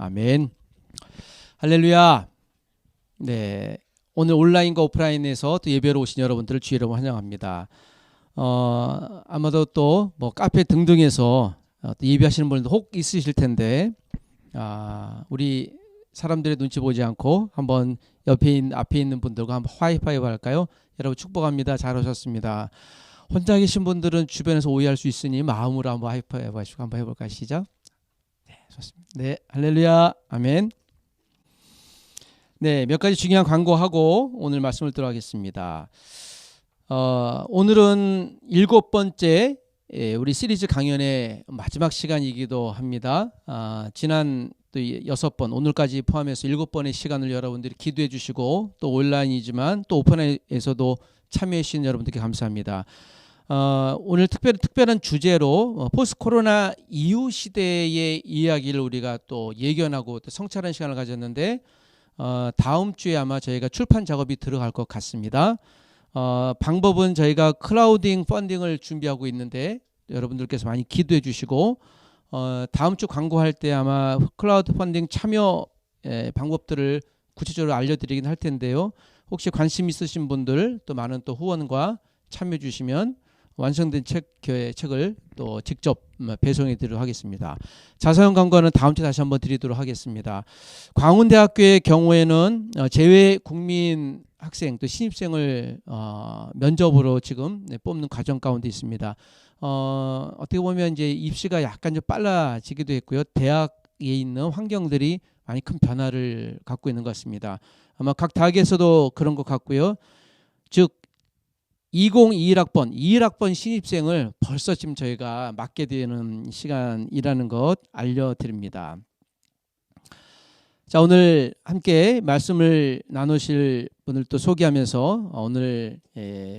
아멘. 할렐루야. 네, 오늘 온라인과 오프라인에서 또 예배로 오신 여러분들을 주의 이름으로 환영합니다. 아마도 또 뭐 카페 등등에서 또 예배하시는 분들도 혹 있으실 텐데, 우리 사람들의 눈치 보지 않고 한번 앞에 있는 분들과 한번 하이파이브 할까요? 여러분 축복합니다. 잘 오셨습니다. 혼자 계신 분들은 주변에서 오해할 수 있으니 마음으로 한번 하이파이브 하시고 한번 해볼까요? 시작. 네, 좋습니다. 네, 할렐루야. 아멘. 네, 몇 가지 중요한 광고하고 오늘 말씀을 들어가겠습니다. 오늘은 7번째 우리 시리즈 강연의 마지막 시간이기도 합니다. 지난 또 6번, 오늘까지 포함해서 7번의 시간을 여러분들이 기도해 주시고 또 온라인이지만 또 오픈에서도 참여해 주신 여러분들께 감사합니다. 오늘 특별한 주제로 포스트 코로나 이후 시대의 이야기를 우리가 또 예견하고 또 성찰하는 시간을 가졌는데, 다음 주에 아마 저희가 출판 작업이 들어갈 것 같습니다. 방법은 저희가 클라우딩 펀딩을 준비하고 있는데 여러분들께서 많이 기도해 주시고, 다음 주 광고할 때 아마 클라우드 펀딩 참여 방법들을 구체적으로 알려드리긴 할 텐데요. 혹시 관심 있으신 분들 또 많은 또 후원과 참여해 주시면 완성된 책을 또 직접 배송해 드리도록 하겠습니다. 자세한 광고는 다음 주에 다시 한번 드리도록 하겠습니다. 광운대학교의 경우에는 재외 국민 학생 또 신입생을 면접으로 지금 뽑는 과정 가운데 있습니다. 어떻게 보면 이제 입시가 약간 좀 빨라지기도 했고요. 대학에 있는 환경들이 많이 큰 변화를 갖고 있는 것 같습니다. 아마 각 대학에서도 그런 것 같고요. 즉 2021학번, 21학번 신입생을 벌써 지금 저희가 맡게 되는 시간이라는 것 알려드립니다. 자, 오늘 함께 말씀을 나누실 분을 또 소개하면서 오늘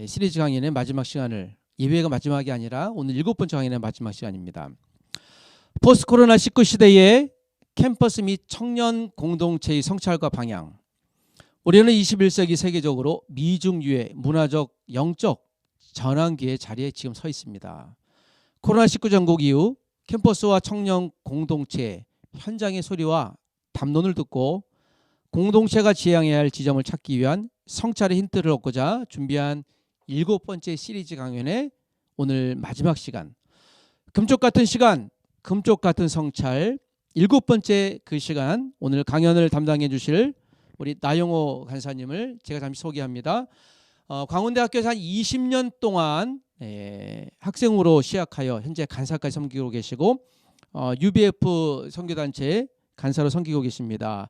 시리즈 강연의 마지막 시간을, 예배가 마지막이 아니라 오늘 7번째 강연의 마지막 시간입니다. 포스트 코로나 19 시대의 캠퍼스 및 청년 공동체의 성찰과 방향. 우리는 21세기 세계적으로 미중유의 문화적, 영적 전환기의 자리에 지금 서 있습니다. 코로나19 전국 이후 캠퍼스와 청년 공동체 현장의 소리와 담론을 듣고 공동체가 지향해야 할 지점을 찾기 위한 성찰의 힌트를 얻고자 준비한 7번째 시리즈 강연의 오늘 마지막 시간, 금쪽 같은 시간, 금쪽 같은 성찰 7번째 그 시간, 오늘 강연을 담당해 주실 우리 나영호 간사님을 제가 잠시 소개합니다. 광운대학교에서 한 20년 동안 학생으로 시작하여 현재 간사까지 섬기고 계시고, UBF 선교단체 간사로 섬기고 계십니다.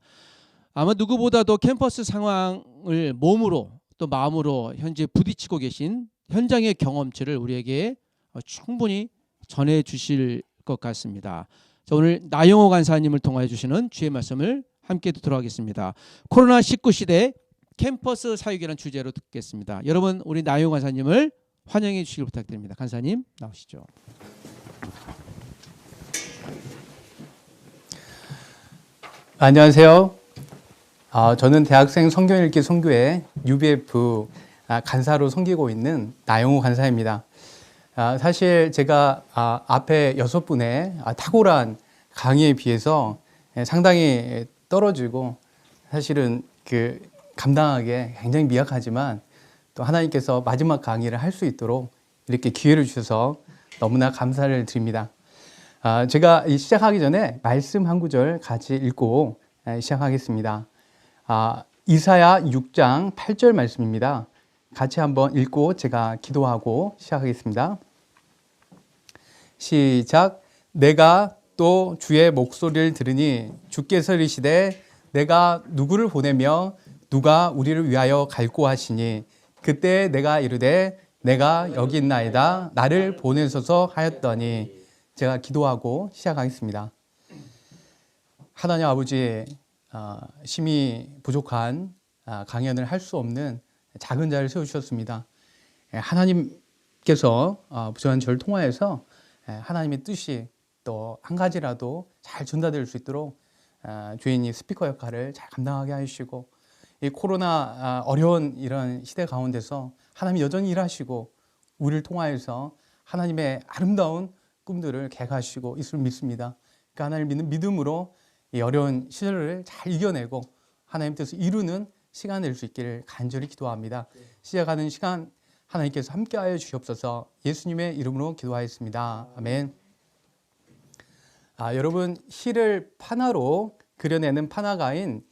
아마 누구보다도 캠퍼스 상황을 몸으로 또 마음으로 현재 부딪히고 계신 현장의 경험치를 우리에게 충분히 전해 주실 것 같습니다. 자, 오늘 나영호 간사님을 통하여 주시는 주의 말씀을 함께 듣도록 하겠습니다. 코로나19 시대 캠퍼스 사역이라는 주제로 듣겠습니다. 여러분, 우리 나영호 간사님을 환영해 주시길 부탁드립니다. 간사님 나오시죠. 안녕하세요. 저는 대학생 성경 읽기 선교회 UBF 간사로 섬기고 있는 나영호 간사입니다. 사실 제가 앞에 6분의 탁월한 강의에 비해서 상당히 떨어지고 사실은 감당하기에 굉장히 미약하지만 또 하나님께서 마지막 강의를 할 수 있도록 이렇게 기회를 주셔서 너무나 감사를 드립니다. 제가 시작하기 전에 말씀 한 구절 같이 읽고 시작하겠습니다. 이사야 6장 8절 말씀입니다. 같이 한번 읽고 제가 기도하고 시작하겠습니다. 시작. 내가 또 주의 목소리를 들으니 주께서 이르시되 내가 누구를 보내며 누가 우리를 위하여 갈고 하시니 그때 내가 이르되 내가 여기 있나이다 나를 보내소서 하였더니. 제가 기도하고 시작하겠습니다. 하나님 아버지, 심히 부족한 강연을 할 수 없는 작은 자를 세우셨습니다. 하나님께서 부족한 저를 통하여서 하나님의 뜻이 또 한 가지라도 잘 전달될 수 있도록 주인이 스피커 역할을 잘 감당하게 하시고, 이 코로나 어려운 이런 시대 가운데서 하나님이 여전히 일하시고 우리를 통하여서 하나님의 아름다운 꿈들을 개가하시고 있을 믿습니다. 그러니까 하나님을 믿는 믿음으로 이 어려운 시절을 잘 이겨내고 하나님 뜻을 이루는 시간 낼 수 있기를 간절히 기도합니다. 시작하는 시간 하나님께서 함께하여 주시옵소서. 예수님의 이름으로 기도하였습니다. 아멘. 여러분, 시를 판화로 그려내는 판화가인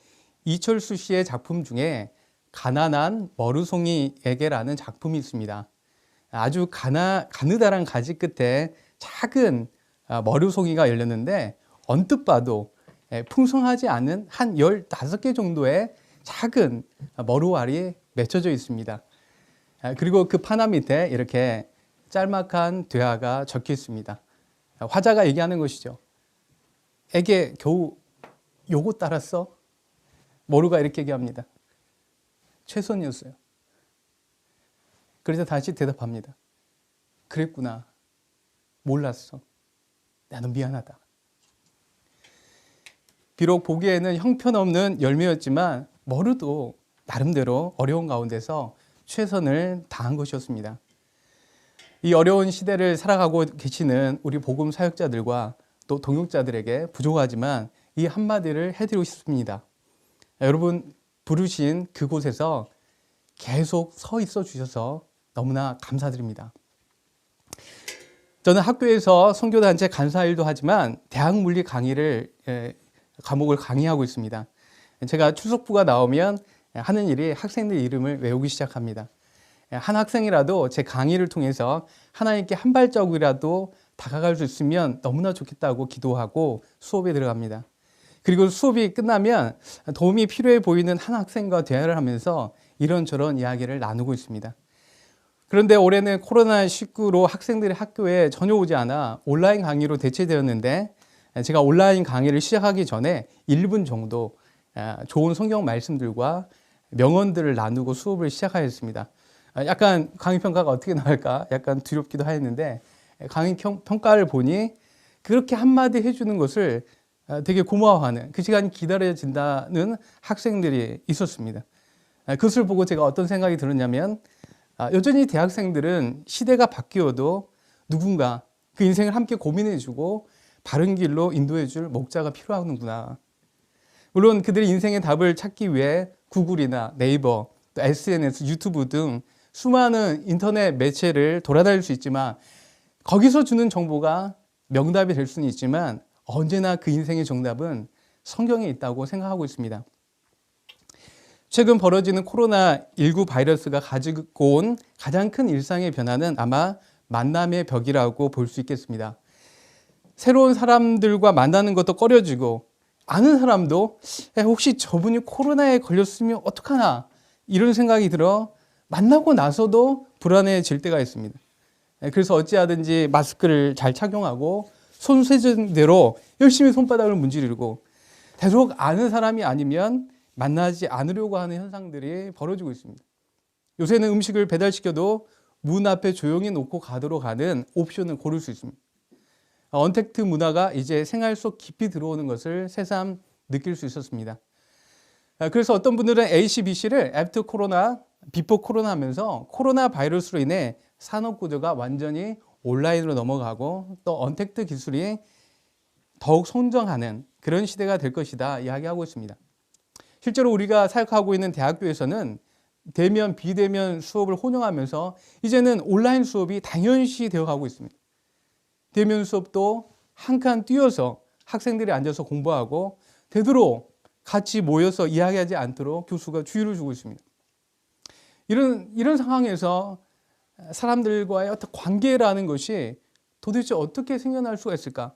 이철수 씨의 작품 중에 가난한 머루송이에게라는 작품이 있습니다. 아주 가느다란 가지 끝에 작은 머루송이가 열렸는데 언뜻 봐도 풍성하지 않은 한 15개 정도의 작은 머루알이 맺혀져 있습니다. 그리고 그 판화 밑에 이렇게 짤막한 대화가 적혀 있습니다. 화자가 얘기하는 것이죠. 애게 겨우 요거 따랐어? 머루가 이렇게 얘기합니다. 최선이었어요. 그래서 다시 대답합니다. 그랬구나. 몰랐어. 나는 미안하다. 비록 보기에는 형편없는 열매였지만 머루도 나름대로 어려운 가운데서 최선을 다한 것이었습니다. 이 어려운 시대를 살아가고 계시는 우리 복음 사역자들과 또 동역자들에게 부족하지만 이 한마디를 해드리고 싶습니다. 여러분, 부르신 그곳에서 계속 서 있어 주셔서 너무나 감사드립니다. 저는 학교에서 선교단체 간사 일도 하지만 대학 물리 강의를 과목을 강의하고 있습니다. 제가 출석부가 나오면 하는 일이 학생들 이름을 외우기 시작합니다. 한 학생이라도 제 강의를 통해서 하나님께 한 발자국이라도 다가갈 수 있으면 너무나 좋겠다고 기도하고 수업에 들어갑니다. 그리고 수업이 끝나면 도움이 필요해 보이는 한 학생과 대화를 하면서 이런저런 이야기를 나누고 있습니다. 그런데 올해는 코로나19로 학생들이 학교에 전혀 오지 않아 온라인 강의로 대체되었는데 제가 온라인 강의를 시작하기 전에 1분 정도 좋은 성경 말씀들과 명언들을 나누고 수업을 시작하였습니다. 약간 강의 평가가 어떻게 나올까 약간 두렵기도 하였는데 강의 평가를 보니 그렇게 한마디 해주는 것을 되게 고마워하는 그 시간이 기다려진다는 학생들이 있었습니다. 그것을 보고 제가 어떤 생각이 들었냐면 여전히 대학생들은 시대가 바뀌어도 누군가 그 인생을 함께 고민해주고 바른 길로 인도해줄 목자가 필요하는구나. 물론 그들의 인생의 답을 찾기 위해 구글이나 네이버, 또 SNS, 유튜브 등 수많은 인터넷 매체를 돌아다닐 수 있지만 거기서 주는 정보가 명답이 될 수는 있지만 언제나 그 인생의 정답은 성경에 있다고 생각하고 있습니다. 최근 벌어지는 코로나19 바이러스가 가지고 온 가장 큰 일상의 변화는 아마 만남의 벽이라고 볼 수 있겠습니다. 새로운 사람들과 만나는 것도 꺼려지고 아는 사람도 혹시 저분이 코로나에 걸렸으면 어떡하나 이런 생각이 들어 만나고 나서도 불안해질 때가 있습니다. 그래서 어찌하든지 마스크를 잘 착용하고 손 세정 대로 열심히 손바닥을 문지르고 대속 아는 사람이 아니면 만나지 않으려고 하는 현상들이 벌어지고 있습니다. 요새는 음식을 배달시켜도 문 앞에 조용히 놓고 가도록 하는 옵션을 고를 수 있습니다. 언택트 문화가 이제 생활 속 깊이 들어오는 것을 새삼 느낄 수 있었습니다. 그래서 어떤 분들은 A, B, C를 애프터 코로나, 비포 코로나 하면서 코로나 바이러스로 인해 산업 구조가 완전히 온라인으로 넘어가고 또 언택트 기술이 더욱 성장하는 그런 시대가 될 것이다 이야기하고 있습니다. 실제로 우리가 사역하고 있는 대학교에서는 대면, 비대면 수업을 혼용하면서 이제는 온라인 수업이 당연시 되어가고 있습니다. 대면 수업도 한 칸 뛰어서 학생들이 앉아서 공부하고 되도록 같이 모여서 이야기하지 않도록 교수가 주의를 주고 있습니다. 이런 상황에서 사람들과의 어떤 관계라는 것이 도대체 어떻게 생겨날 수가 있을까?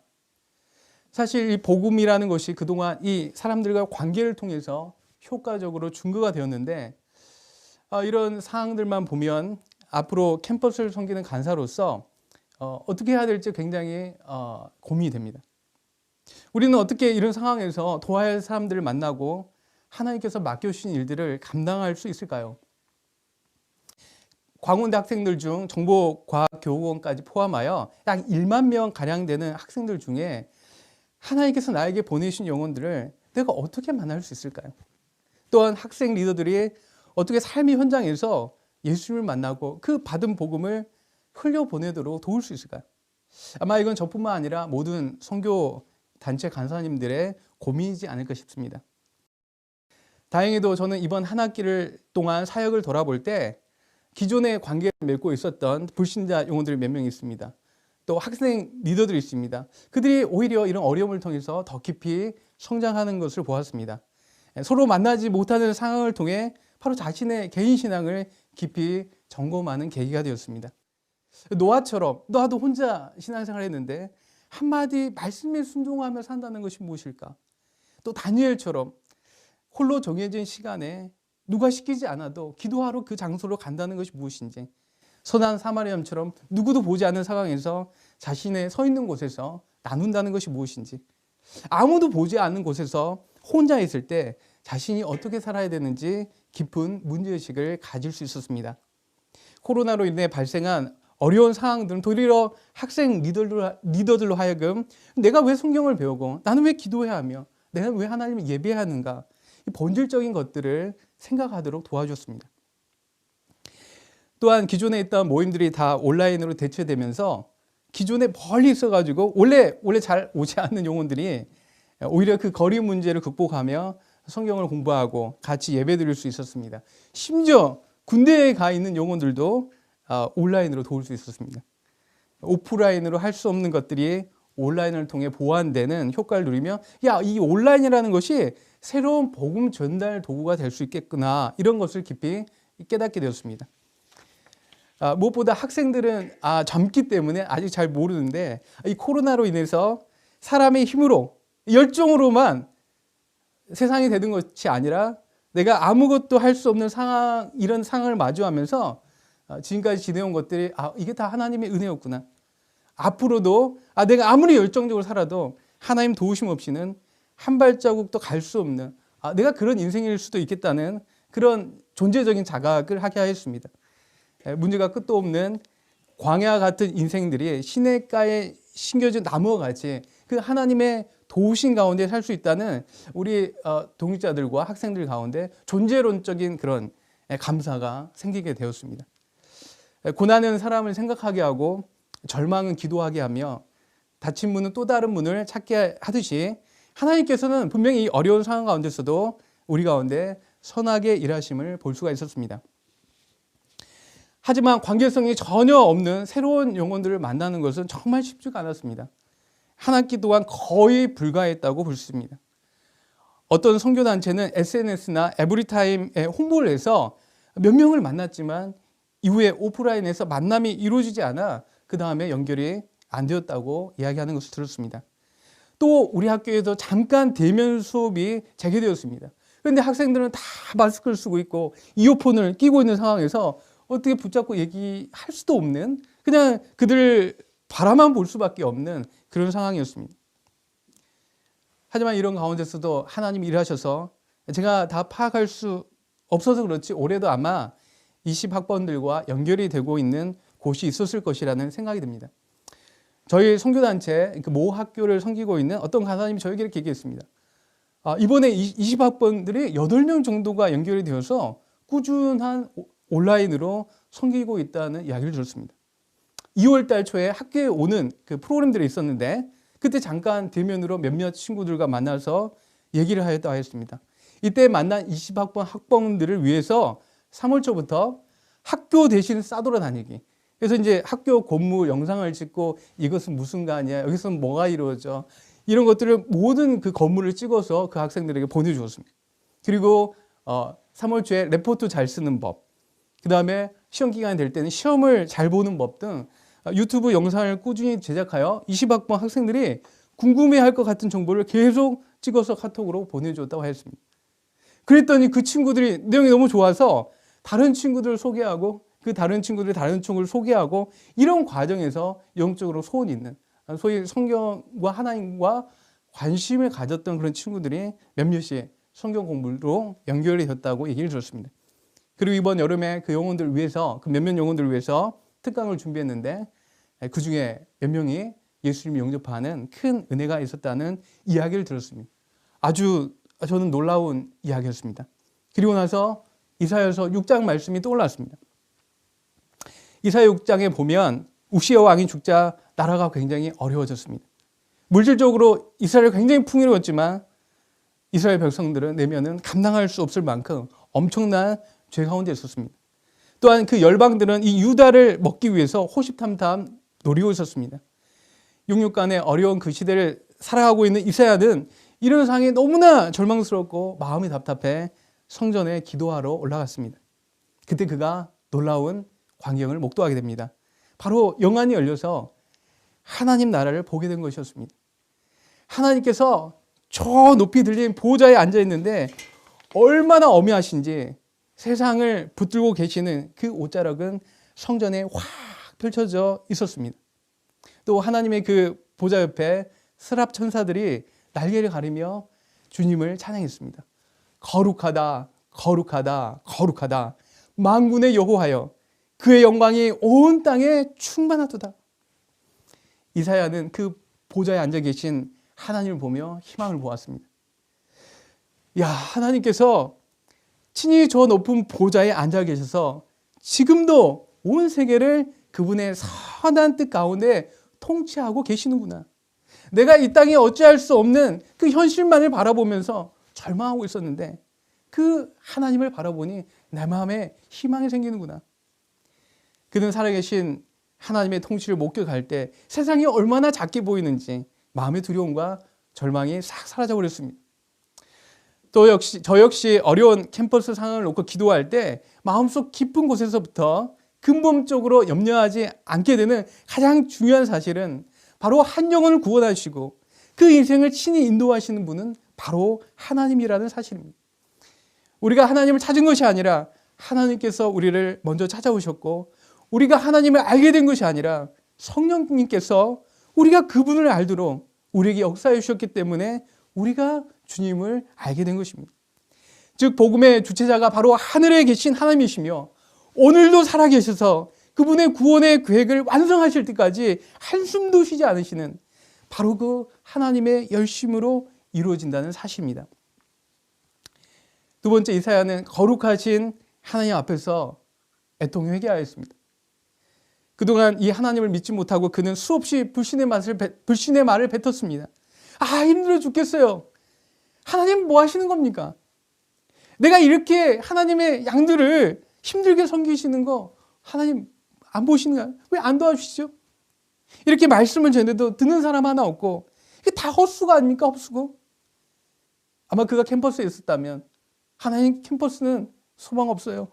사실 이 복음이라는 것이 그동안 이 사람들과 관계를 통해서 효과적으로 증거가 되었는데 이런 상황들만 보면 앞으로 캠퍼스를 섬기는 간사로서 어떻게 해야 될지 굉장히 고민이 됩니다. 우리는 어떻게 이런 상황에서 도와야 할 사람들을 만나고 하나님께서 맡겨주신 일들을 감당할 수 있을까요? 광운대 학생들 중 정보과학교육원까지 포함하여 약 1만 명 가량 되는 학생들 중에 하나님께서 나에게 보내신 영혼들을 내가 어떻게 만날 수 있을까요? 또한 학생 리더들이 어떻게 삶의 현장에서 예수님을 만나고 그 받은 복음을 흘려보내도록 도울 수 있을까요? 아마 이건 저뿐만 아니라 모든 선교 단체 간사님들의 고민이지 않을까 싶습니다. 다행히도 저는 이번 한 학기를 동안 사역을 돌아볼 때 기존의 관계를 맺고 있었던 불신자 영혼들이 몇 명 있습니다. 또 학생 리더들이 있습니다. 그들이 오히려 이런 어려움을 통해서 더 깊이 성장하는 것을 보았습니다. 서로 만나지 못하는 상황을 통해 바로 자신의 개인 신앙을 깊이 점검하는 계기가 되었습니다. 노아처럼 나도 혼자 신앙생활을 했는데 한마디 말씀에 순종하며 산다는 것이 무엇일까? 또 다니엘처럼 홀로 정해진 시간에 누가 시키지 않아도 기도하러 그 장소로 간다는 것이 무엇인지, 선한 사마리아처럼 누구도 보지 않는 상황에서 자신의 서 있는 곳에서 나눈다는 것이 무엇인지, 아무도 보지 않는 곳에서 혼자 있을 때 자신이 어떻게 살아야 되는지 깊은 문제의식을 가질 수 있었습니다. 코로나로 인해 발생한 어려운 상황들은 도리어 학생 리더들로 하여금 내가 왜 성경을 배우고 나는 왜 기도해야 하며 내가 왜 하나님을 예배해야 하는가, 이 본질적인 것들을 생각하도록 도와줬습니다. 또한 기존에 있던 모임들이 다 온라인으로 대체되면서 기존에 멀리 있어가지고 원래 잘 오지 않는 영혼들이 오히려 그 거리 문제를 극복하며 성경을 공부하고 같이 예배 드릴 수 있었습니다. 심지어 군대에 가 있는 영혼들도 온라인으로 도울 수 있었습니다. 오프라인으로 할 수 없는 것들이 온라인을 통해 보완되는 효과를 누리며 이 온라인이라는 것이 새로운 복음 전달 도구가 될 수 있겠구나, 이런 것을 깊이 깨닫게 되었습니다. 무엇보다 학생들은 젊기 때문에 아직 잘 모르는데 이 코로나로 인해서 사람의 힘으로 열정으로만 세상이 되는 것이 아니라 내가 아무것도 할 수 없는 상황, 이런 상황을 마주하면서 지금까지 지내온 것들이 이게 다 하나님의 은혜였구나. 앞으로도 내가 아무리 열정적으로 살아도 하나님 도우심 없이는 한 발자국도 갈 수 없는 내가 그런 인생일 수도 있겠다는 그런 존재적인 자각을 하게 하였습니다. 문제가 끝도 없는 광야 같은 인생들이 시냇가에 심겨진 나무와 같이 그 하나님의 도우심 가운데 살 수 있다는 우리 동역자들과 학생들 가운데 존재론적인 그런 감사가 생기게 되었습니다. 고난은 사람을 생각하게 하고 절망은 기도하게 하며 닫힌 문은 또 다른 문을 찾게 하듯이 하나님께서는 분명히 이 어려운 상황 가운데서도 우리 가운데 선하게 일하심을 볼 수가 있었습니다. 하지만 관계성이 전혀 없는 새로운 영혼들을 만나는 것은 정말 쉽지가 않았습니다. 한 학기 동안 거의 불가했다고 볼 수 있습니다. 어떤 선교단체는 SNS나 에브리타임에 홍보를 해서 몇 명을 만났지만 이후에 오프라인에서 만남이 이루어지지 않아 그 다음에 연결이 안 되었다고 이야기하는 것을 들었습니다. 또 우리 학교에도 잠깐 대면 수업이 재개되었습니다. 그런데 학생들은 다 마스크를 쓰고 있고 이어폰을 끼고 있는 상황에서 어떻게 붙잡고 얘기할 수도 없는, 그냥 그들 바라만 볼 수밖에 없는 그런 상황이었습니다. 하지만 이런 가운데서도 하나님이 일하셔서 제가 다 파악할 수 없어서 그렇지 올해도 아마 20학번들과 연결이 되고 있는 곳이 있었을 것이라는 생각이 듭니다. 저희 선교단체 모 학교를 섬기고 있는 어떤 간사님이 저에게 이렇게 얘기했습니다. 이번에 20학번들이 8명 정도가 연결이 되어서 꾸준한 온라인으로 섬기고 있다는 이야기를 들었습니다. 2월 달 초에 학교에 오는 그 프로그램들이 있었는데 그때 잠깐 대면으로 몇몇 친구들과 만나서 얘기를 하였다고 했습니다. 이때 만난 20학번 학번들을 위해서 3월 초부터 학교 대신 싸돌아다니기. 그래서 이제 학교 건물 영상을 찍고 이것은 무슨 가냐, 여기서는 뭐가 이루어져, 이런 것들을 모든 그 건물을 찍어서 그 학생들에게 보내주었습니다. 그리고 3월 초에 레포트 잘 쓰는 법, 그 다음에 시험 기간이 될 때는 시험을 잘 보는 법 등 유튜브 영상을 꾸준히 제작하여 20학번 학생들이 궁금해할 것 같은 정보를 계속 찍어서 카톡으로 보내줬다고 했습니다. 그랬더니 그 친구들이 내용이 너무 좋아서 다른 친구들을 소개하고 그 다른 친구들이 다른 친구를 소개하고 이런 과정에서 영적으로 소원이 있는, 소위 성경과 하나님과 관심을 가졌던 그런 친구들이 몇몇이 성경 공부로 연결이 됐다고 얘기를 들었습니다. 그리고 이번 여름에 그 영혼들을 위해서, 그 몇몇 영혼들을 위해서 특강을 준비했는데 그 중에 몇 명이 예수님을 영접하는 큰 은혜가 있었다는 이야기를 들었습니다. 아주 저는 놀라운 이야기였습니다. 그리고 나서 이사야서 6장 말씀이 떠올랐습니다. 이사야 6장에 보면 우시아 왕이 죽자 나라가 굉장히 어려워졌습니다. 물질적으로 이스라엘 굉장히 풍요로웠지만 이스라엘 백성들은 내면은 감당할 수 없을 만큼 엄청난 죄 가운데 있었습니다. 또한 그 열방들은 이 유다를 먹기 위해서 호시탐탐 노리고 있었습니다. 육육간의 어려운 그 시대를 살아가고 있는 이사야는 이런 상황에 너무나 절망스럽고 마음이 답답해 성전에 기도하러 올라갔습니다. 그때 그가 놀라운 광경을 목도하게 됩니다. 바로 영안이 열려서 하나님 나라를 보게 된 것이었습니다. 하나님께서 저 높이 들린 보좌에 앉아 있는데 얼마나 엄해하신지 세상을 붙들고 계시는 그 옷자락은 성전에 확 펼쳐져 있었습니다. 또 하나님의 그 보좌 옆에 스랍 천사들이 날개를 가리며 주님을 찬양했습니다. 거룩하다, 거룩하다, 거룩하다. 만군의 여호와여, 그의 영광이 온 땅에 충만하도다. 이사야는 그 보좌에 앉아 계신 하나님을 보며 희망을 보았습니다. 야, 하나님께서 친히 저 높은 보좌에 앉아 계셔서 지금도 온 세계를 그분의 선한 뜻 가운데 통치하고 계시는구나. 내가 이 땅에 어찌할 수 없는 그 현실만을 바라보면서 절망하고 있었는데 그 하나님을 바라보니 내 마음에 희망이 생기는구나. 그는 살아계신 하나님의 통치를 목격할 때 세상이 얼마나 작게 보이는지 마음의 두려움과 절망이 싹 사라져 버렸습니다. 또 저 역시 어려운 캠퍼스 상황을 놓고 기도할 때 마음속 깊은 곳에서부터 근본적으로 염려하지 않게 되는 가장 중요한 사실은 바로 한 영혼을 구원하시고 그 인생을 친히 인도하시는 분은 바로 하나님이라는 사실입니다. 우리가 하나님을 찾은 것이 아니라 하나님께서 우리를 먼저 찾아오셨고 우리가 하나님을 알게 된 것이 아니라 성령님께서 우리가 그분을 알도록 우리에게 역사해 주셨기 때문에 우리가 주님을 알게 된 것입니다. 즉 복음의 주체자가 바로 하늘에 계신 하나님이시며 오늘도 살아계셔서 그분의 구원의 계획을 완성하실 때까지 한숨도 쉬지 않으시는 바로 그 하나님의 열심으로 이루어진다는 사실입니다. 두 번째, 이사야는 거룩하신 하나님 앞에서 애통히 회개하였습니다. 그동안 이 하나님을 믿지 못하고 그는 수없이 불신의 말을 뱉었습니다. 힘들어 죽겠어요. 하나님 뭐 하시는 겁니까? 내가 이렇게 하나님의 양들을 힘들게 섬기시는 거 하나님 안 보시는가요? 왜 안 도와주시죠? 이렇게 말씀을 전해도 듣는 사람 하나 없고 이게 다 헛수가 아닙니까? 헛수고. 아마 그가 캠퍼스에 있었다면 하나님 캠퍼스는 소망 없어요.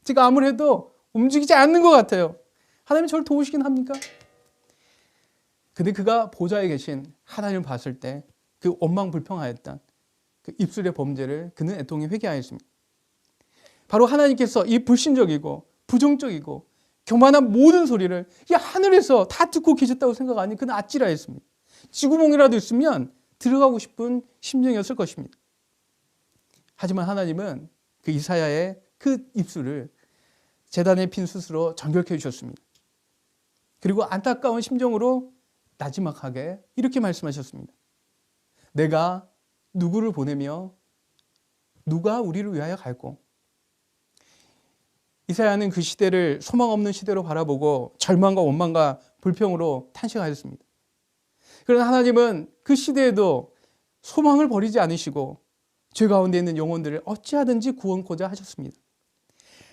제가 아무리 해도 움직이지 않는 것 같아요. 하나님이 저를 도우시긴 합니까? 근데 그가 보좌에 계신 하나님을 봤을 때 그 원망불평하였던 그 입술의 범죄를 그는 애통히 회개하였습니다. 바로 하나님께서 이 불신적이고 부정적이고 교만한 모든 소리를 이 하늘에서 다 듣고 계셨다고 생각하니 그는 아찔하였습니다. 지구멍이라도 있으면 들어가고 싶은 심정이었을 것입니다. 하지만 하나님은 그 이사야의 그 입술을 제단의 핀 숯으로 정결케 해주셨습니다. 그리고 안타까운 심정으로 나지막하게 이렇게 말씀하셨습니다. 내가 누구를 보내며 누가 우리를 위하여 갈고. 이사야는 그 시대를 소망 없는 시대로 바라보고 절망과 원망과 불평으로 탄식하였습니다. 그러나 하나님은 그 시대에도 소망을 버리지 않으시고 죄 가운데 있는 영혼들을 어찌하든지 구원코자 하셨습니다.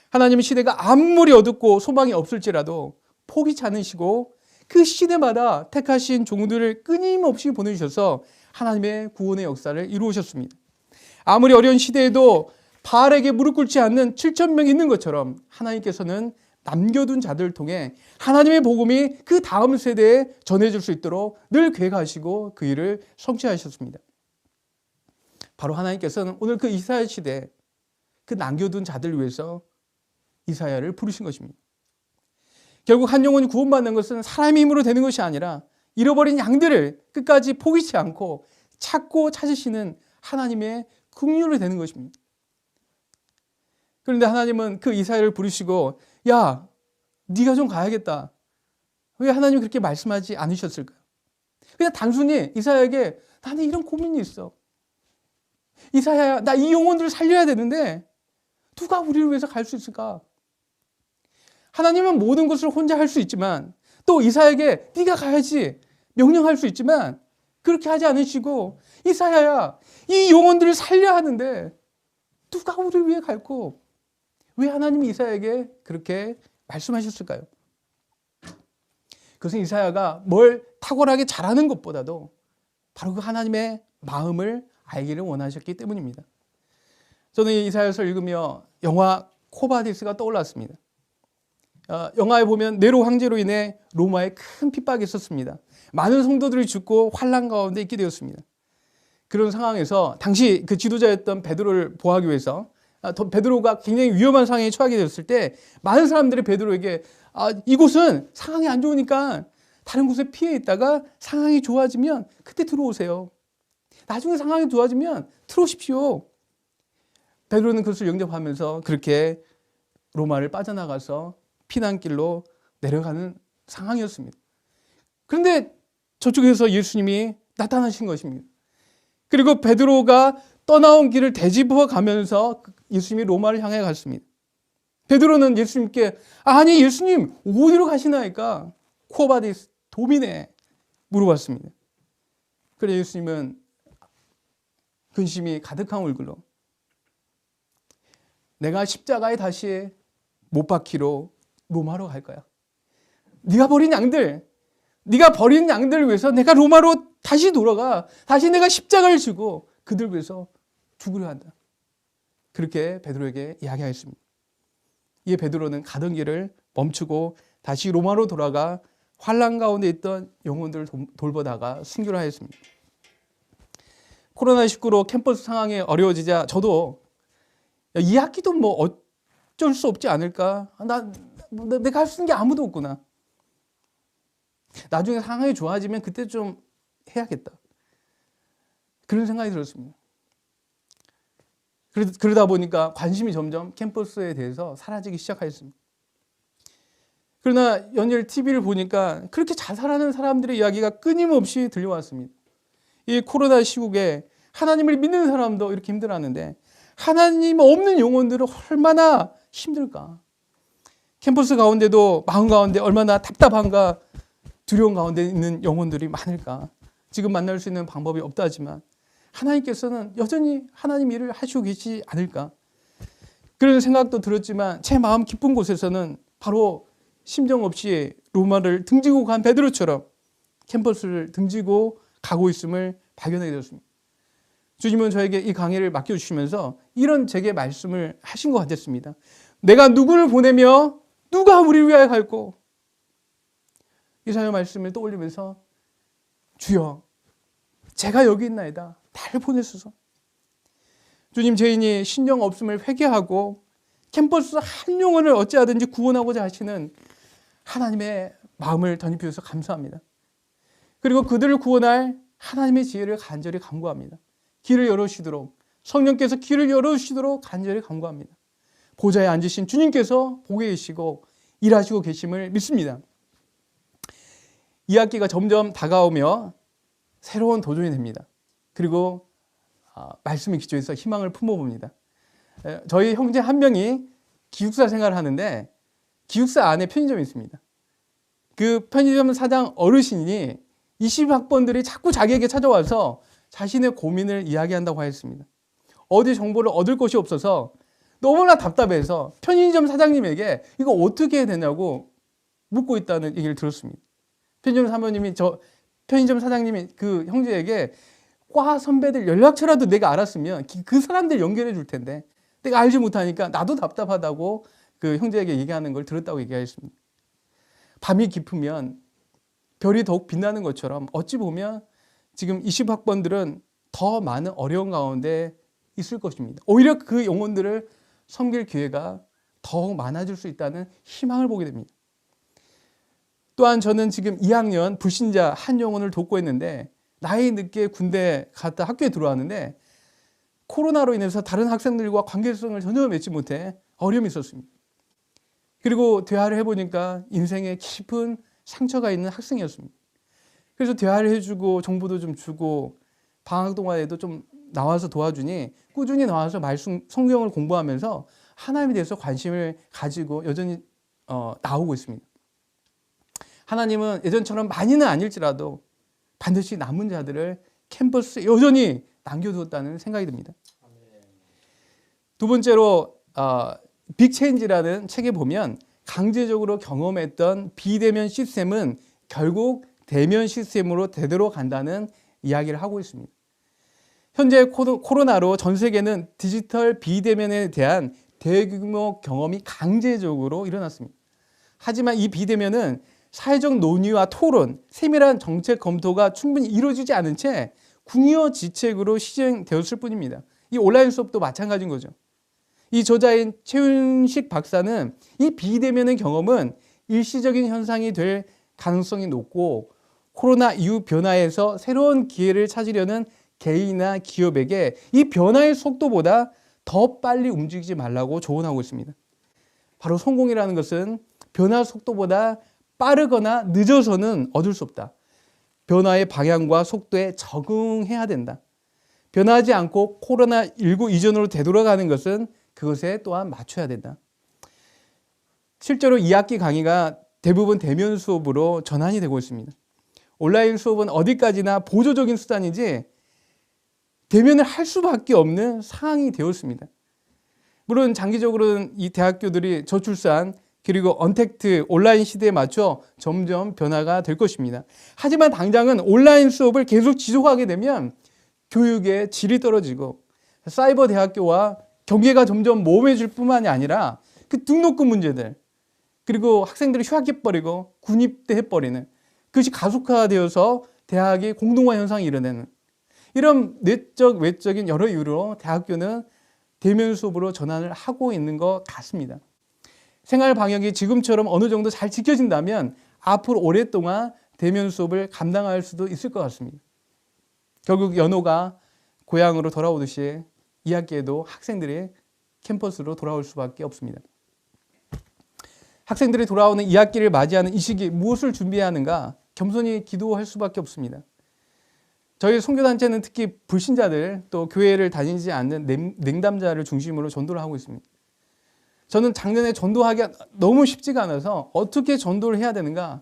하나님의 시대가 아무리 어둡고 소망이 없을지라도 포기치 않으시고 그 시대마다 택하신 종들을 끊임없이 보내주셔서 하나님의 구원의 역사를 이루셨습니다. 아무리 어려운 시대에도 바알에게 무릎 꿇지 않는 7,000명이 있는 것처럼 하나님께서는 남겨둔 자들을 통해 하나님의 복음이 그 다음 세대에 전해질 수 있도록 늘 계획하시고 그 일을 성취하셨습니다. 바로 하나님께서는 오늘 그 이사야 시대 그 남겨둔 자들을 위해서 이사야를 부르신 것입니다. 결국 한 영혼이 구원받는 것은 사람의 힘으로 되는 것이 아니라 잃어버린 양들을 끝까지 포기치 않고 찾고 찾으시는 하나님의 긍휼이 되는 것입니다. 그런데 하나님은 그 이사야를 부르시고 야, 네가 좀 가야겠다. 왜 하나님이 그렇게 말씀하지 않으셨을까요? 그냥 단순히 이사야에게 나는 이런 고민이 있어. 이사야야, 나 이 영혼들을 살려야 되는데 누가 우리를 위해서 갈 수 있을까? 하나님은 모든 것을 혼자 할 수 있지만 또 이사야에게 네가 가야지 명령할 수 있지만 그렇게 하지 않으시고 이사야야, 이 영혼들을 살려야 하는데 누가 우리를 위해 갈고? 왜 하나님이 이사야에게 그렇게 말씀하셨을까요? 그것은 이사야가 뭘 탁월하게 잘하는 것보다도 바로 그 하나님의 마음을 알기를 원하셨기 때문입니다. 저는 이 이사야서를 읽으며 영화 코바디스가 떠올랐습니다. 영화에 보면 네로 황제로 인해 로마에 큰 핍박이 있었습니다. 많은 성도들이 죽고 환난 가운데 있게 되었습니다. 그런 상황에서 당시 그 지도자였던 베드로를 보호하기 위해서 베드로가 굉장히 위험한 상황에 처하게 되었을 때 많은 사람들이 베드로에게 이곳은 상황이 안 좋으니까 다른 곳에 피해 있다가 상황이 좋아지면 그때 들어오세요. 나중에 상황이 좋아지면 들어오십시오. 베드로는 그것을 영접하면서 그렇게 로마를 빠져나가서 피난길로 내려가는 상황이었습니다. 그런데 저쪽에서 예수님이 나타나신 것입니다. 그리고 베드로가 떠나온 길을 되짚어 가면서 예수님이 로마를 향해 갔습니다. 베드로는 예수님께 아니 예수님 어디로 가시나이까? 코바디스 도미네 물어봤습니다. 그래 예수님은 근심이 가득한 얼굴로 내가 십자가에 다시 못 박히러 로마로 갈 거야. 네가 버린 양들을 위해서 내가 로마로 다시 돌아가. 다시 내가 십자가를 지고 그들 위해서 죽으려 한다. 그렇게 베드로에게 이야기하였습니다. 이에 베드로는 가던 길을 멈추고 다시 로마로 돌아가 환난 가운데 있던 영혼들을 돌보다가 순교를 하였습니다. 코로나19로 캠퍼스 상황이 어려워지자 저도 이 학기도 뭐 어쩔 수 없지 않을까? 내가 할 수 있는 게 아무도 없구나. 나중에 상황이 좋아지면 그때 좀 해야겠다. 그런 생각이 들었습니다. 그러다 보니까 관심이 점점 캠퍼스에 대해서 사라지기 시작하였습니다. 그러나 연일 TV를 보니까 그렇게 자살하는 사람들의 이야기가 끊임없이 들려왔습니다. 이 코로나 시국에 하나님을 믿는 사람도 이렇게 힘들어하는데 하나님 없는 영혼들은 얼마나 힘들까? 캠퍼스 가운데도 마음 가운데 얼마나 답답한가, 두려운 가운데 있는 영혼들이 많을까? 지금 만날 수 있는 방법이 없다 하지만 하나님께서는 여전히 하나님 일을 하시고 계시지 않을까? 그런 생각도 들었지만 제 마음 깊은 곳에서는 바로 심정 없이 로마를 등지고 간 베드로처럼 캠퍼스를 등지고 가고 있음을 발견하게 되었습니다. 주님은 저에게 이 강의를 맡겨주시면서 이런 제게 말씀을 하신 것 같았습니다. 내가 누구를 보내며 누가 우리를 위하여 갈고? 이사야 말씀을 떠올리면서 주여 제가 여기 있나이다. 나를 보내소서. 주님 죄인이 신령 없음을 회개하고 캠퍼스 한 영혼을 어찌하든지 구원하고자 하시는 하나님의 마음을 덧입혀서 감사합니다. 그리고 그들을 구원할 하나님의 지혜를 간절히 간구합니다. 길을 열어주시도록 성령께서 길을 열어주시도록 간절히 간구합니다. 보좌에 앉으신 주님께서 보고 계시고 일하시고 계심을 믿습니다. 이 학기가 점점 다가오며 새로운 도전이 됩니다. 그리고 말씀의 기초에서 희망을 품어봅니다. 저희 형제 한 명이 기숙사 생활을 하는데 기숙사 안에 편의점이 있습니다. 그 편의점 사장 어르신이 20학번들이 자꾸 자기에게 찾아와서 자신의 고민을 이야기한다고 하였습니다. 어디 정보를 얻을 곳이 없어서 너무나 답답해서 편의점 사장님에게 이거 어떻게 해야 되냐고 묻고 있다는 얘기를 들었습니다. 편의점 사장님이 그 형제에게 과 선배들 연락처라도 내가 알았으면 그 사람들 연결해 줄 텐데 내가 알지 못하니까 나도 답답하다고 그 형제에게 얘기하는 걸 들었다고 얘기하였습니다. 밤이 깊으면 별이 더욱 빛나는 것처럼 어찌 보면 지금 20학번들은 더 많은 어려운 가운데 있을 것입니다. 오히려 그 영혼들을 섬길 기회가 더욱 많아질 수 있다는 희망을 보게 됩니다. 또한 저는 지금 2학년 불신자 한 영혼을 돕고 있는데 나이 늦게 군대 갔다 학교에 들어왔는데 코로나로 인해서 다른 학생들과 관계성을 전혀 맺지 못해 어려움이 있었습니다. 그리고 대화를 해보니까 인생에 깊은 상처가 있는 학생이었습니다. 그래서 대화를 해주고 정보도 좀 주고 방학 동안에도 좀 나와서 도와주니 꾸준히 나와서 말씀 성경을 공부하면서 하나님에 대해서 관심을 가지고 여전히 나오고 있습니다. 하나님은 예전처럼 많이는 아닐지라도 반드시 남은 자들을 캠퍼스에 여전히 남겨두었다는 생각이 듭니다. 두 번째로 빅체인지라는 책에 보면 강제적으로 경험했던 비대면 시스템은 결국 대면 시스템으로 되돌아간다는 이야기를 하고 있습니다. 현재 코로나로 전 세계는 디지털 비대면에 대한 대규모 경험이 강제적으로 일어났습니다. 하지만 이 비대면은 사회적 논의와 토론, 세밀한 정책 검토가 충분히 이루어지지 않은 채 궁여지책으로 시행되었을 뿐입니다. 이 온라인 수업도 마찬가지인 거죠. 이 저자인 최윤식 박사는 이 비대면의 경험은 일시적인 현상이 될 가능성이 높고 코로나 이후 변화에서 새로운 기회를 찾으려는 개인이나 기업에게 이 변화의 속도보다 더 빨리 움직이지 말라고 조언하고 있습니다. 바로 성공이라는 것은 변화 속도보다 빠르거나 늦어서는 얻을 수 없다. 변화의 방향과 속도에 적응해야 된다. 변하지 않고 코로나19 이전으로 되돌아가는 것은 그것에 또한 맞춰야 된다. 실제로 2학기 강의가 대부분 대면 수업으로 전환이 되고 있습니다. 온라인 수업은 어디까지나 보조적인 수단이지 대면을 할 수밖에 없는 상황이 되었습니다. 물론 장기적으로는 이 대학교들이 저출산 그리고 언택트 온라인 시대에 맞춰 점점 변화가 될 것입니다. 하지만 당장은 온라인 수업을 계속 지속하게 되면 교육의 질이 떨어지고 사이버 대학교와 경계가 점점 모호해질 뿐만이 아니라 그 등록금 문제들 그리고 학생들이 휴학해버리고 군입돼버리는 그것이 가속화되어서 대학의 공동화 현상이 일어나는 이런 내적 외적인 여러 이유로 대학교는 대면 수업으로 전환을 하고 있는 것 같습니다. 생활 방역이 지금처럼 어느 정도 잘 지켜진다면 앞으로 오랫동안 대면 수업을 감당할 수도 있을 것 같습니다. 결국 연호가 고향으로 돌아오듯이 2학기에도 학생들이 캠퍼스로 돌아올 수밖에 없습니다. 학생들이 돌아오는 2학기를 맞이하는 이 시기 무엇을 준비해야 하는가? 겸손히 기도할 수밖에 없습니다. 저희 선교단체는 특히 불신자들 또 교회를 다니지 않는 냉담자를 중심으로 전도를 하고 있습니다. 저는 작년에 전도하기가 너무 쉽지가 않아서 어떻게 전도를 해야 되는가?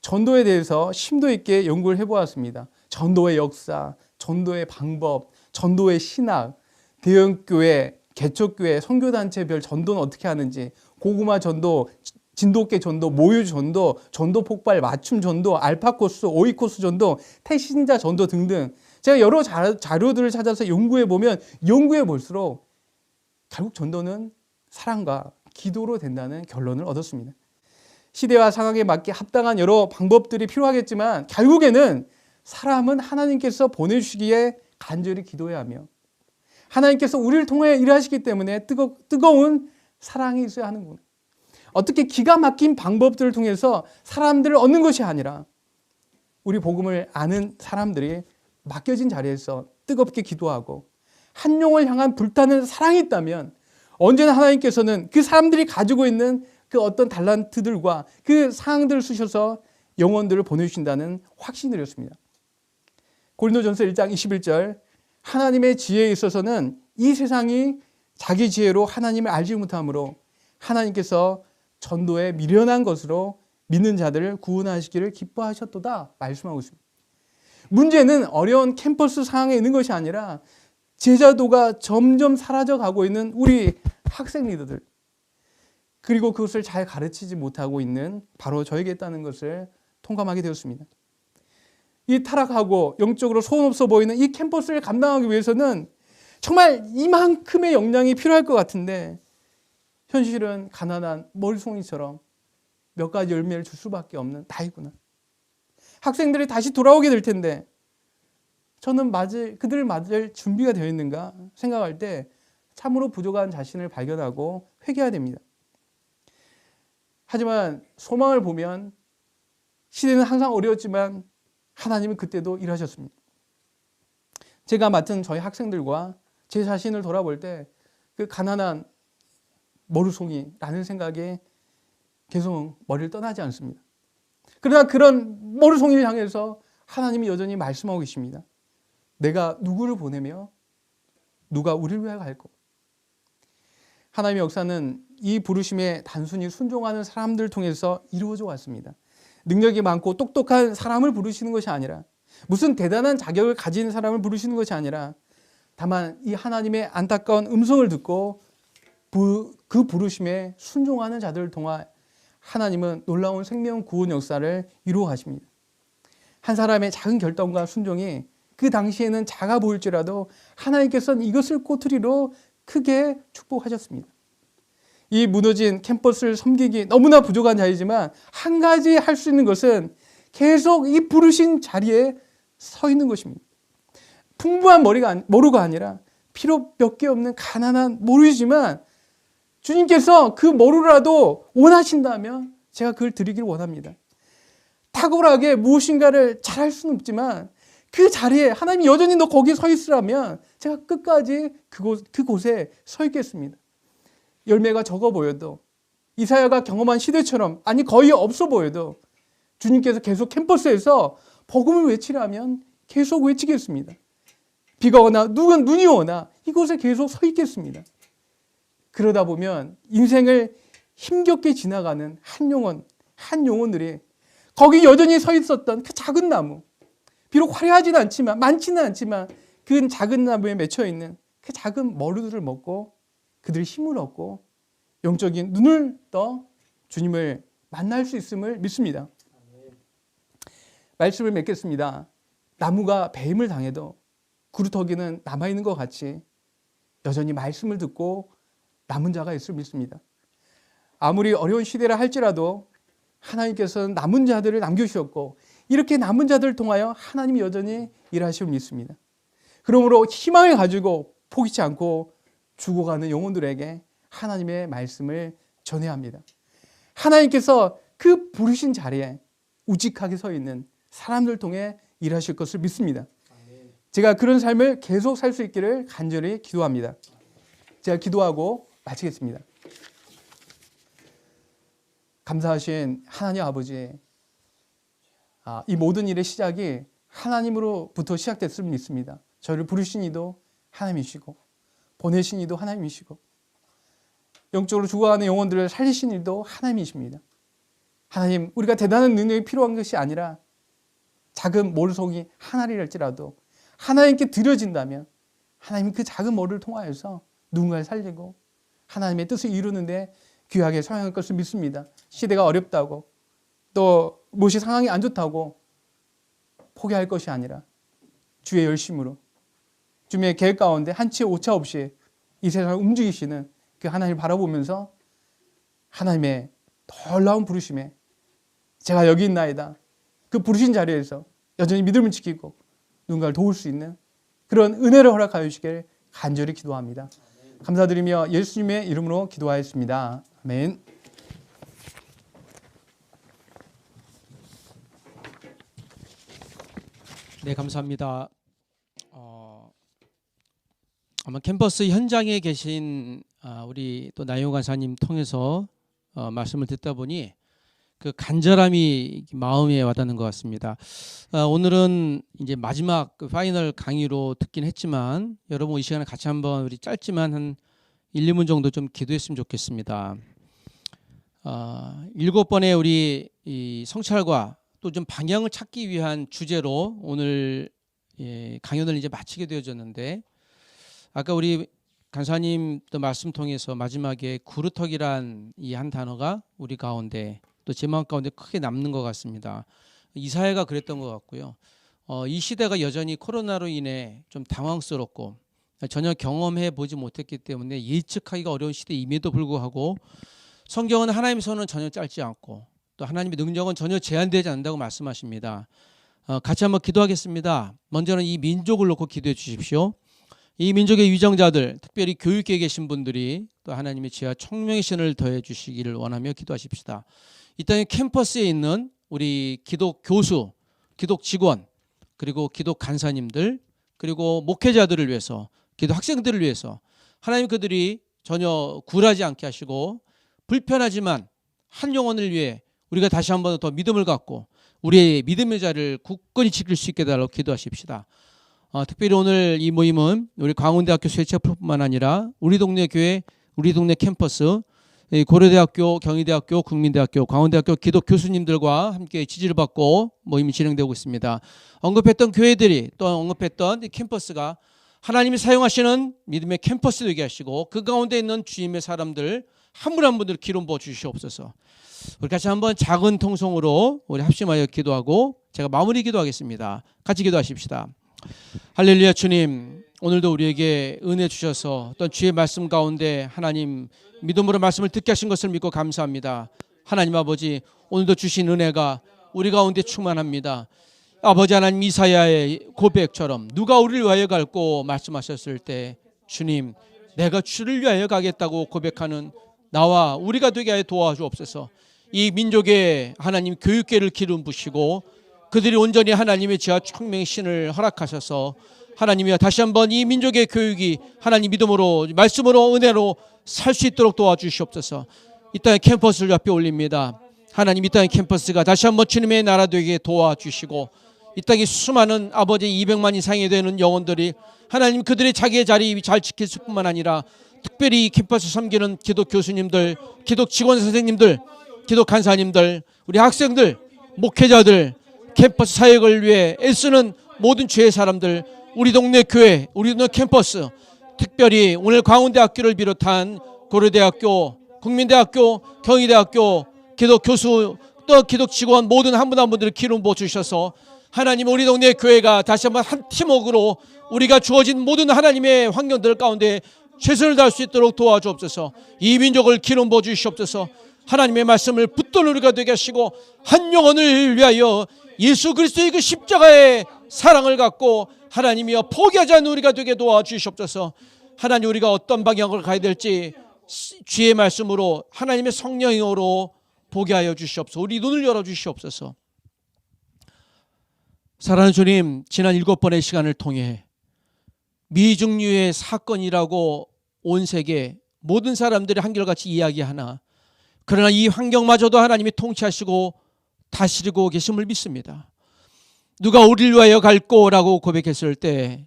전도에 대해서 심도 있게 연구를 해보았습니다. 전도의 역사, 전도의 방법, 전도의 신학, 대형교회, 개척교회, 선교단체별 전도는 어떻게 하는지, 고구마 전도, 진돗개 전도, 모유 전도, 전도 폭발, 맞춤 전도, 알파 코스, 오이코스 전도, 태신자 전도 등등 제가 여러 자료들을 찾아서 연구해 보면 연구해 볼수록 결국 전도는 사랑과 기도로 된다는 결론을 얻었습니다. 시대와 상황에 맞게 합당한 여러 방법들이 필요하겠지만 결국에는 사람은 하나님께서 보내주시기에 간절히 기도해야 하며 하나님께서 우리를 통해 일하시기 때문에 뜨거운 사랑이 있어야 하는구나. 어떻게 기가 막힌 방법들을 통해서 사람들을 얻는 것이 아니라 우리 복음을 아는 사람들이 맡겨진 자리에서 뜨겁게 기도하고 한 영을 향한 불타는 사랑이 있다면 언제나 하나님께서는 그 사람들이 가지고 있는 그 어떤 달란트들과 그 상황들을 쓰셔서 영혼들을 보내주신다는 확신이 드렸습니다. 고린도전서 1장 21절 하나님의 지혜에 있어서는 이 세상이 자기 지혜로 하나님을 알지 못하므로 하나님께서 전도에 미련한 것으로 믿는 자들을 구원하시기를 기뻐하셨도다 말씀하고 있습니다. 문제는 어려운 캠퍼스 상황에 있는 것이 아니라 제자도가 점점 사라져가고 있는 우리 학생 리더들 그리고 그것을 잘 가르치지 못하고 있는 바로 저에게 있다는 것을 통감하게 되었습니다. 이 타락하고 영적으로 소원 없어 보이는 이 캠퍼스를 감당하기 위해서는 정말 이만큼의 역량이 필요할 것 같은데 현실은 가난한 머리송이처럼 몇 가지 열매를 줄 수밖에 없는 나이구나. 학생들이 다시 돌아오게 될 텐데 저는 그들을 맞을 준비가 되어 있는가 생각할 때 참으로 부족한 자신을 발견하고 회개해야 됩니다. 하지만 소망을 보면 시대는 항상 어려웠지만 하나님은 그때도 일하셨습니다. 제가 맡은 저희 학생들과 제 자신을 돌아볼 때 그 가난한 머루송이라는 생각이 계속 머리를 떠나지 않습니다. 그러나 그런 머루송이를 향해서 하나님이 여전히 말씀하고 계십니다. 내가 누구를 보내며 누가 우리를 위하여 갈 것. 하나님의 역사는 이 부르심에 단순히 순종하는 사람들을 통해서 이루어져 왔습니다. 능력이 많고 똑똑한 사람을 부르시는 것이 아니라 무슨 대단한 자격을 가진 사람을 부르시는 것이 아니라 다만 이 하나님의 안타까운 음성을 듣고 그 부르심에 순종하는 자들을 통해 하나님은 놀라운 생명 구원 역사를 이루어 가십니다. 한 사람의 작은 결단과 순종이 그 당시에는 작아 보일지라도 하나님께서는 이것을 꼬투리로 크게 축복하셨습니다. 이 무너진 캠퍼스를 섬기기 너무나 부족한 자이지만 한 가지 할 수 있는 것은 계속 이 부르신 자리에 서 있는 것입니다. 풍부한 모루가 아니라 필요 몇 개 없는 가난한 모루이지만 주님께서 그 모루라도 원하신다면 제가 그걸 드리기를 원합니다. 탁월하게 무엇인가를 잘할 수는 없지만 그 자리에 하나님이 여전히 너 거기에 서 있으라면 제가 끝까지 그곳에 서 있겠습니다. 열매가 적어 보여도 이사야가 경험한 시대처럼 아니 거의 없어 보여도 주님께서 계속 캠퍼스에서 복음을 외치라면 계속 외치겠습니다. 비가 오나 눈이 오나 이곳에 계속 서 있겠습니다. 그러다 보면 인생을 힘겹게 지나가는 한 영혼들이 거기 여전히 서 있었던 그 작은 나무, 비록 화려하지는 않지만 많지는 않지만 그 작은 나무에 맺혀 있는 그 작은 머루들을 먹고 그들이 힘을 얻고 영적인 눈을 떠 주님을 만날 수 있음을 믿습니다. 말씀을 맺겠습니다. 나무가 배임을 당해도 구루터기는 남아있는 것 같이 여전히 말씀을 듣고 남은 자가 있을 믿습니다. 아무리 어려운 시대라 할지라도 하나님께서는 남은 자들을 남겨주셨고 이렇게 남은 자들을 통하여 하나님이 여전히 일하심을 믿습니다. 그러므로 희망을 가지고 포기치 않고 죽어가는 영혼들에게 하나님의 말씀을 전해야 합니다. 하나님께서 그 부르신 자리에 우직하게 서 있는 사람들 통해 일하실 것을 믿습니다. 제가 그런 삶을 계속 살 수 있기를 간절히 기도합니다. 제가 기도하고 마치겠습니다. 감사하신 하나님 아버지, 이 모든 일의 시작이 하나님으로부터 시작됐음을 믿습니다. 저를 부르신 이도 하나님이시고 보내신 이도 하나님이시고 영적으로 죽어가는 영혼들을 살리신 이도 하나님이십니다. 하나님, 우리가 대단한 능력이 필요한 것이 아니라 작은 모루송이 하나리랄지라도 하나님께 드려진다면 하나님 그 작은 모루를 통하여서 누군가를 살리고 하나님의 뜻을 이루는데 귀하게 사용할 것을 믿습니다. 시대가 어렵다고 또 무엇이 상황이 안 좋다고 포기할 것이 아니라 주의 열심으로 주님의 계획 가운데 한치 오차 없이 이 세상을 움직이시는 그 하나님을 바라보면서 하나님의 놀라운 부르심에 제가 여기 있나이다. 그 부르신 자리에서 여전히 믿음을 지키고 누군가를 도울 수 있는 그런 은혜를 허락하여 주시길 간절히 기도합니다. 감사드리며 예수님의 이름으로 기도하였습니다. 아멘. 네, 감사합니다. 아마 캠퍼스 현장에 계신 우리 또 나영 간사님 통해서 말씀을 듣다 보니 그 간절함이 마음에 와닿는 것 같습니다. 오늘은 이제 마지막 그 파이널 강의로 듣긴 했지만 여러분 이 시간에 같이 한번 우리 짧지만 한 1, 2분 정도 좀 기도했으면 좋겠습니다. 7번의 우리 이 성찰과 또 좀 방향을 찾기 위한 주제로 오늘 강연을 이제 마치게 되어졌는데 아까 우리 간사님 또 말씀 통해서 마지막에 구루터기란 이 한 단어가 우리 가운데 또 제 마음 가운데 크게 남는 것 같습니다. 이사야가 그랬던 것 같고요. 이 시대가 여전히 코로나로 인해 좀 당황스럽고 전혀 경험해 보지 못했기 때문에 예측하기가 어려운 시대임에도 불구하고 성경은 하나님의 손은 전혀 짧지 않고 또 하나님의 능력은 전혀 제한되지 않는다고 말씀하십니다. 같이 한번 기도하겠습니다. 먼저는 이 민족을 놓고 기도해 주십시오. 이 민족의 위정자들, 특별히 교육계에 계신 분들이 또 하나님의 지혜와 총명의 신을 더해 주시기를 원하며 기도하십시다. 이 땅의 캠퍼스에 있는 우리 기독 교수, 기독 직원, 그리고 기독 간사님들, 그리고 목회자들을 위해서, 기독 학생들을 위해서 하나님 그들이 전혀 굴하지 않게 하시고 불편하지만 한 영혼을 위해 우리가 다시 한번 더 믿음을 갖고 우리의 믿음의 자리를 굳건히 지킬 수 있게 달라고 기도하십시다. 특별히 오늘 이 모임은 우리 광운대학교 수혜체프뿐만 아니라 우리 동네 교회, 우리 동네 캠퍼스 이 고려대학교, 경희대학교, 국민대학교, 광운대학교 기독 교수님들과 함께 지지를 받고 모임이 진행되고 있습니다. 언급했던 교회들이 또 언급했던 이 캠퍼스가 하나님이 사용하시는 믿음의 캠퍼스 되게 하시고 그 가운데 있는 주님의 사람들 한 분 한 분들 기름 부어 주시옵소서. 우리 같이 한번 작은 통성으로 우리 합심하여 기도하고 제가 마무리 기도하겠습니다. 같이 기도하십시다. 할렐루야. 주님, 오늘도 우리에게 은혜 주셔서 어떤 주의 말씀 가운데 하나님 믿음으로 말씀을 듣게 하신 것을 믿고 감사합니다. 하나님 아버지, 오늘도 주신 은혜가 우리 가운데 충만합니다. 아버지 하나님, 이사야의 고백처럼 누가 우리를 위하여 갈고 말씀하셨을 때 주님, 내가 주를 위하여 가겠다고 고백하는 나와 우리가 되게 하여 도와주옵소서. 이 민족의 하나님 교육계를 기름 부시고 그들이 온전히 하나님의 지하 청명의 신을 허락하셔서 하나님이여 다시 한번 이 민족의 교육이 하나님 믿음으로 말씀으로 은혜로 살 수 있도록 도와주시옵소서. 이 땅의 캠퍼스를 앞에 올립니다. 하나님, 이 땅의 캠퍼스가 다시 한번 주님의 나라 되게 도와주시고 이 땅에 수많은 아버지 200만 이상이 되는 영혼들이 하나님 그들의 자기의 자리 잘 지킬 뿐만 아니라 특별히 이 캠퍼스 섬기는 기독 교수님들, 기독 직원 선생님들, 기독 간사님들, 우리 학생들, 목회자들, 캠퍼스 사역을 위해 애쓰는 모든 주의 사람들, 우리 동네 교회, 우리 동네 캠퍼스, 특별히 오늘 광운대학교를 비롯한 고려대학교, 국민대학교, 경희대학교, 기독 교수, 또 기독 직원 모든 한 분 한 분들을 기름 부어 주셔서 하나님 우리 동네 교회가 다시 한번 한 팀워크로 우리가 주어진 모든 하나님의 환경들 가운데 최선을 다할 수 있도록 도와주옵소서. 이 민족을 기름 부어 주시옵소서. 하나님의 말씀을 붙드는 우리가 되게 하시고 한 영혼을 위하여 예수 그리스도의 그 십자가의 사랑을 갖고 하나님이여 포기하지 않는 우리가 되게 도와주시옵소서. 하나님, 우리가 어떤 방향으로 가야 될지 주의 말씀으로 하나님의 성령으로 보게 하여 주시옵소서. 우리 눈을 열어 주시옵소서. 사랑하는 주님, 지난 7번의 시간을 통해 미중류의 사건이라고 온 세계 모든 사람들이 한결같이 이야기하나 그러나 이 환경마저도 하나님이 통치하시고 다스리고 계심을 믿습니다. 누가 우리를 위하여 갈꼬라고 고백했을 때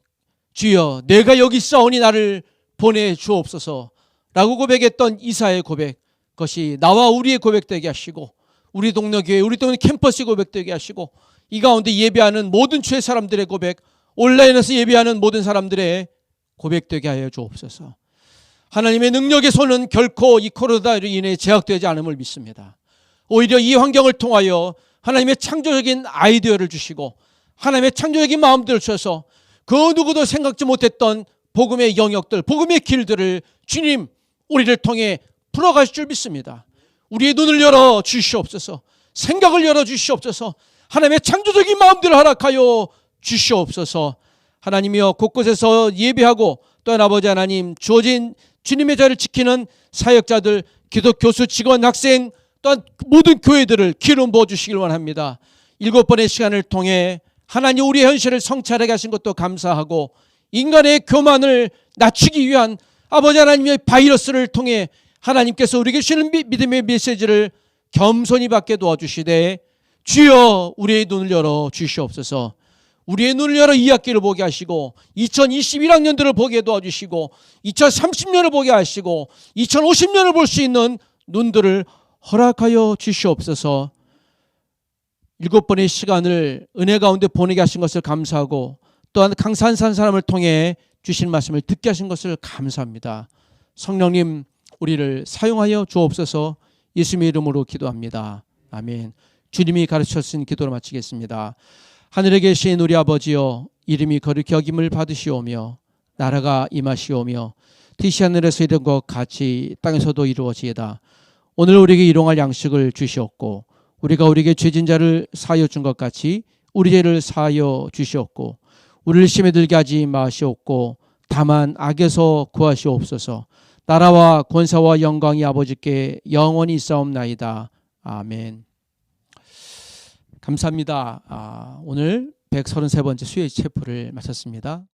주여 내가 여기 있사오니 나를 보내주옵소서 라고 고백했던 이사의 고백, 그것이 나와 우리의 고백되게 하시고 우리 동네 교회, 우리 동네 캠퍼스 고백되게 하시고 이 가운데 예배하는 모든 주의 사람들의 고백, 온라인에서 예배하는 모든 사람들의 고백되게 하여 주옵소서. 하나님의 능력의 손은 결코 이 코로나로 인해 제약되지 않음을 믿습니다. 오히려 이 환경을 통하여 하나님의 창조적인 아이디어를 주시고 하나님의 창조적인 마음들을 주셔서 그 누구도 생각지 못했던 복음의 영역들, 복음의 길들을 주님 우리를 통해 풀어가실 줄 믿습니다. 우리의 눈을 열어 주시옵소서. 생각을 열어 주시옵소서. 하나님의 창조적인 마음들을 허락하여 주시옵소서. 하나님이여 곳곳에서 예배하고 또한 아버지 하나님 주어진 주님의 자리를 지키는 사역자들, 기독 교수, 직원, 학생 또한 모든 교회들을 기름 부어 주시길 원합니다. 7번의 시간을 통해 하나님 우리의 현실을 성찰하게 하신 것도 감사하고 인간의 교만을 낮추기 위한 아버지 하나님의 바이러스를 통해 하나님께서 우리에게 주시는 믿음의 메시지를 겸손히 받게 도와주시되 주여 우리의 눈을 열어 주시옵소서. 우리의 눈을 열어 이 학기를 보게 하시고 2021학년들을 보게 도와주시고 2030년을 보게 하시고 2050년을 볼 수 있는 눈들을 허락하여 주시옵소서. 7번의 시간을 은혜 가운데 보내게 하신 것을 감사하고 또한 강산산 사람을 통해 주신 말씀을 듣게 하신 것을 감사합니다. 성령님 우리를 사용하여 주옵소서. 예수님의 이름으로 기도합니다. 아멘. 주님이 가르치신 기도로 마치겠습니다. 하늘에 계신 우리 아버지여, 이름이 거룩히 여김을 받으시오며 나라가 임하시오며 뜻이 하늘에서 이룬 것 같이 땅에서도 이루어지이다. 오늘 우리에게 일용할 양식을 주시옵고 우리가 우리에게 죄진 자를 사하여 준 것 같이 우리 죄를 사하여 주시옵고 우리를 시험에 들게 하지 마시옵고 다만 악에서 구하시옵소서. 나라와 권세와 영광이 아버지께 영원히 있사옵나이다. 아멘. 감사합니다. 오늘 133번째 수요일 체프를 마쳤습니다.